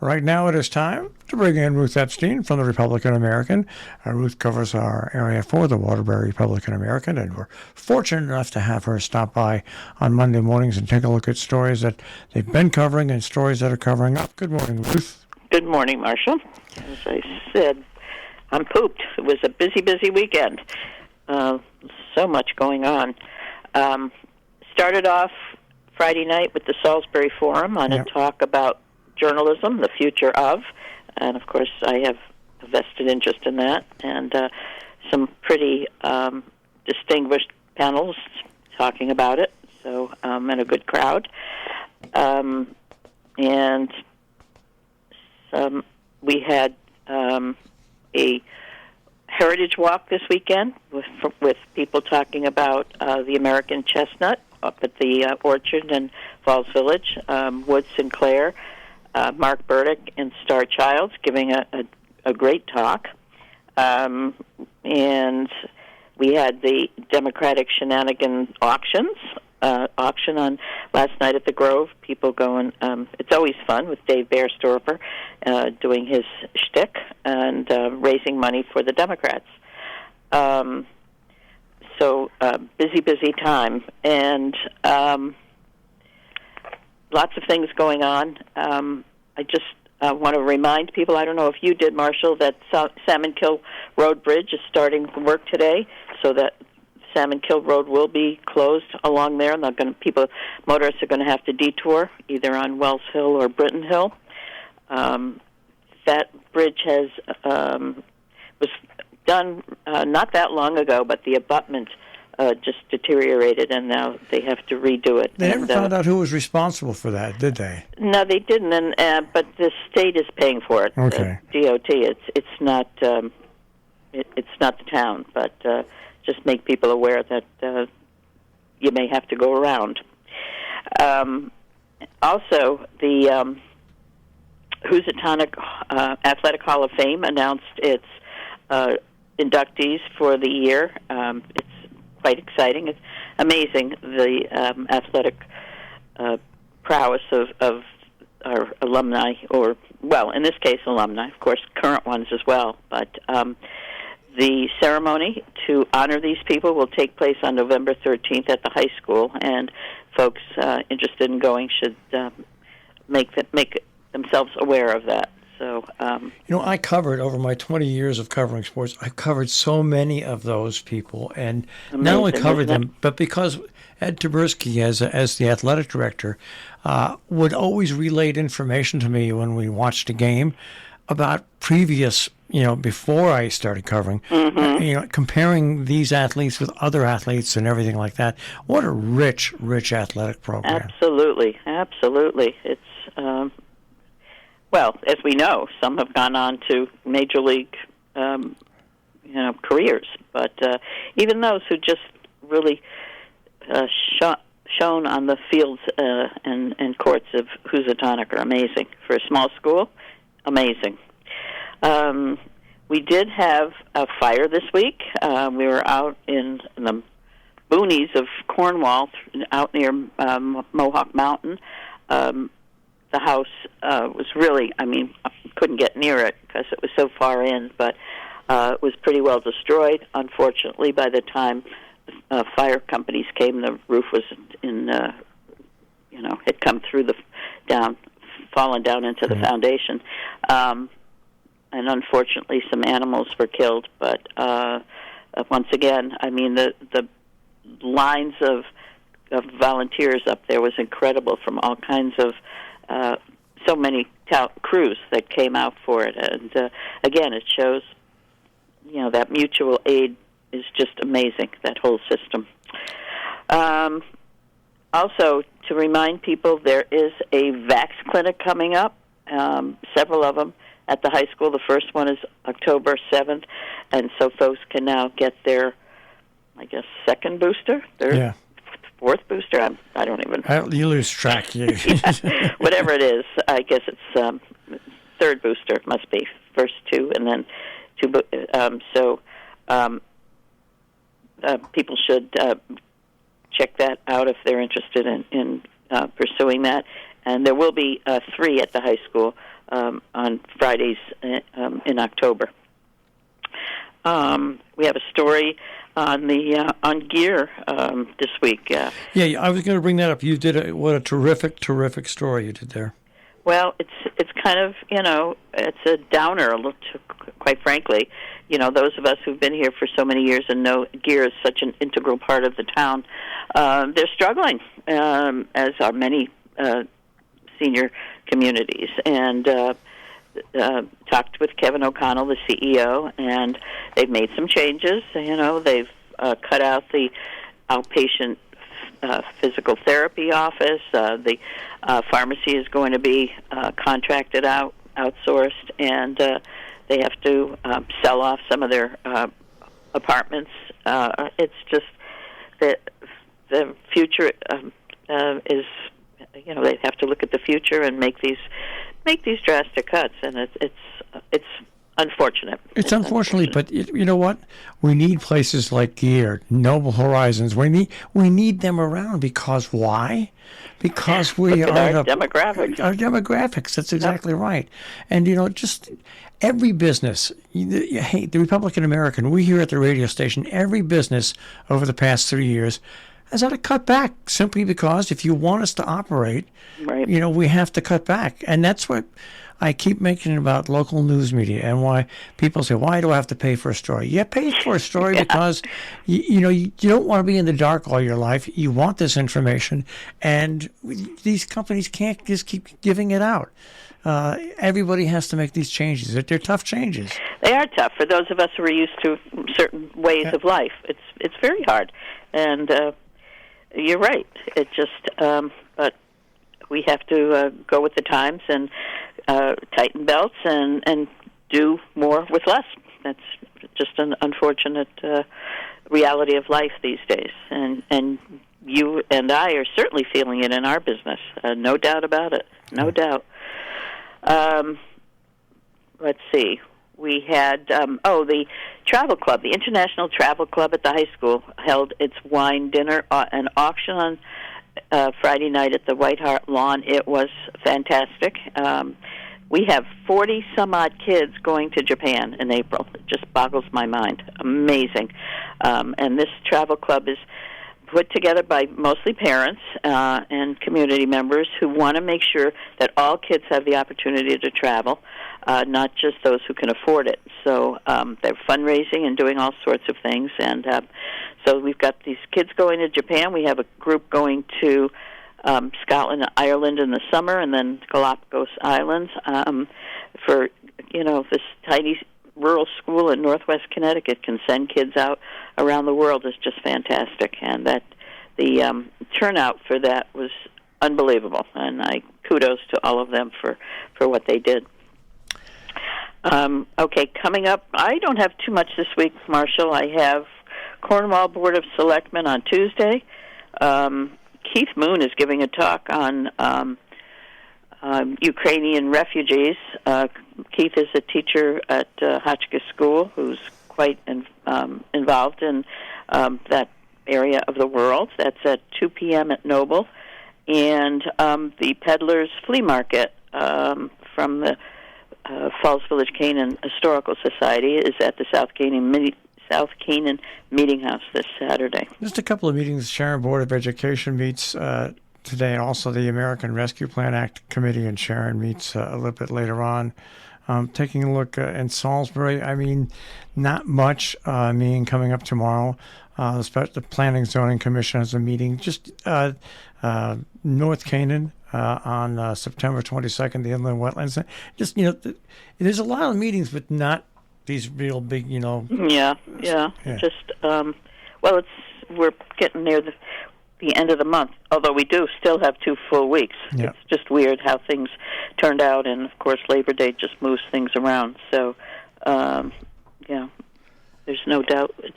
Right now it is time to bring in Ruth Epstein from the Republican American. Ruth covers our area for the Waterbury Republican American, and we're fortunate enough to have her stop by on Monday mornings and take a look at stories that they've been covering and stories that are covering up. Good morning, Ruth. Good morning, Marshall. As I said, I'm pooped. It was a busy weekend. So much going on. Started off Friday night with the Salisbury Forum on a talk about journalism, the future of, and of course I have a vested interest in that, and some pretty distinguished panels talking about it, so and a good crowd. And we had a heritage walk this weekend with people talking about the American chestnut up at the Orchard in Falls Village, Wood Sinclair, Mark Burdick, and Star Childs giving a great talk. And we had the Democratic Shenanigan auction on last night at the Grove. People going, it's always fun with Dave Bearstorper doing his shtick and raising money for the Democrats. So busy time, and lots of things going on. I just want to remind people, I don't know if you did, Marshall, that Salmon Kill Road Bridge is starting work today, so that Salmon Kill Road will be closed along there. Motorists are going to have to detour either on Wells Hill or Britton Hill. That bridge was done not that long ago, but the abutment just deteriorated, and now they have to redo it. They never found out who was responsible for that, did they? No, they didn't. But the state is paying for it. Okay. DOT. It's not it's not the town, but just make people aware that you may have to go around. Also, the Housatonic Athletic Hall of Fame announced its inductees for the year. It's quite exciting. It's amazing, the athletic prowess of our alumni, or, well, in this case, alumni, of course, current ones as well. But the ceremony to honor these people will take place on November 13th at the high school, and folks interested in going should make themselves aware of that. So, I covered, over my 20 years of covering sports, I've covered so many of those people, and amazing, not only covered them, but because Ed Taberski, as the athletic director, would always relay information to me when we watched a game about previous, before I started covering, comparing these athletes with other athletes and everything like that. What a rich athletic program. Absolutely. It's well, as we know, some have gone on to major league, careers. But even those who just really shown on the fields and courts of Housatonic are amazing. For a small school, amazing. We did have a fire this week. We were out in the boonies of Cornwall, out near Mohawk Mountain. The house was really, couldn't get near it because it was so far in, but it was pretty well destroyed. Unfortunately, by the time fire companies came, the roof was had come through fallen down into the foundation. And unfortunately, some animals were killed. But once again, the lines of volunteers up there was incredible, from all kinds of so many crews that came out for it. And again, it shows, that mutual aid is just amazing, that whole system. Also, to remind people, there is a Vax clinic coming up, several of them at the high school. The first one is October 7th, and so folks can now get their, second booster, fourth booster. I don't even. You lose track. Yeah, whatever it is, I guess it's third booster. It must be first two and then two. People should check that out if they're interested in pursuing that. And there will be 3 at the high school on Fridays in October. We have a story on the on gear this week. Yeah, I was going to bring that up. You did what a terrific story you did there. Well, it's kind of, it's a downer, quite frankly. Those of us who've been here for so many years and know gear is such an integral part of the town, they're struggling, as are many senior communities. And talked with Kevin O'Connell, the CEO, and they've made some changes. They've cut out the outpatient physical therapy office. The pharmacy is going to be contracted out, outsourced, and they have to sell off some of their apartments. It's just that the future is, they have to look at the future and make these drastic cuts, and it's unfortunate. It's unfortunately, but you know what? We need places like Gear, Noble Horizons. We need them around because why? Because we Look are at our demographics. Our demographics. That's exactly right. And just every business. Hey, the Republican American. We here at the radio station, every business over the past 3 years has had to cut back simply because if you want us to operate, right. We have to cut back. And that's what I keep mentioning about local news media and why people say, why do I have to pay for a story? You pay for a story because, you don't want to be in the dark all your life. You want this information, and these companies can't just keep giving it out. Everybody has to make these changes. They're tough changes. They are tough for those of us who are used to certain ways of life. It's very hard, and you're right. It just, but we have to go with the times and tighten belts and do more with less. That's just an unfortunate reality of life these days, and you and I are certainly feeling it in our business. No doubt about it. No doubt. Let's see. We had, the Travel Club, the International Travel Club at the high school held its wine dinner and auction on Friday night at the White Hart Lawn. It was fantastic. We have 40-some-odd kids going to Japan in April. It just boggles my mind. Amazing. And this travel club is put together by mostly parents and community members who want to make sure that all kids have the opportunity to travel, not just those who can afford it. So they're fundraising and doing all sorts of things. And so we've got these kids going to Japan. We have a group going to Scotland and Ireland in the summer, and then Galapagos Islands for, this tiny rural school in Northwest Connecticut can send kids out around the world is just fantastic, and that the turnout for that was unbelievable, and I kudos to all of them for what they did. Okay, coming up, I don't have too much this week, Marshall. I have Cornwall Board of Selectmen on Tuesday. Keith Moon is giving a talk on Ukrainian refugees. Keith is a teacher at Hotchkiss School who's quite involved in that area of the world. That's at 2 p.m. at Noble. And the Peddlers Flea Market from the Falls Village Canaan Historical Society is at the South Canaan Meeting House this Saturday. Just a couple of meetings. Sharon Board of Education meets today, and also the American Rescue Plan Act Committee in Sharon meets a little bit later on. Taking a look in Salisbury, not much coming up tomorrow. The Planning Zoning Commission has a meeting. Just North Canaan on September 22nd, the Inland Wetlands. Just, there's a lot of meetings, but not these real big, Yeah. Just, we're getting near the end of the month, although we do still have 2 full weeks. Yeah. It's just weird how things turned out, and, of course, Labor Day just moves things around. So, there's no doubt it's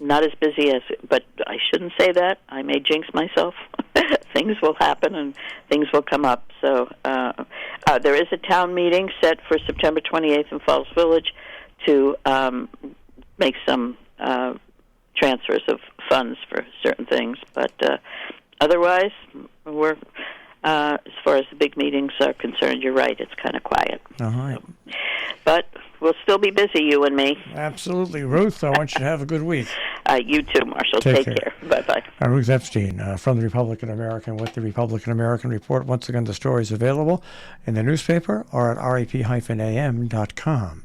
not as busy as, but I shouldn't say that. I may jinx myself. Things will happen and things will come up. So there is a town meeting set for September 28th in Falls Village to make some transfers of funds for certain things. But otherwise, we're as far as the big meetings are concerned, you're right. It's kind of quiet. All right. But we'll still be busy, you and me. Absolutely. Ruth, I want you to have a good week. You too, Marshall. Take Take care. care. Bye-bye. Ruth Epstein from the Republican American with the Republican American Report. Once again, the story is available in the newspaper or at rep-am.com.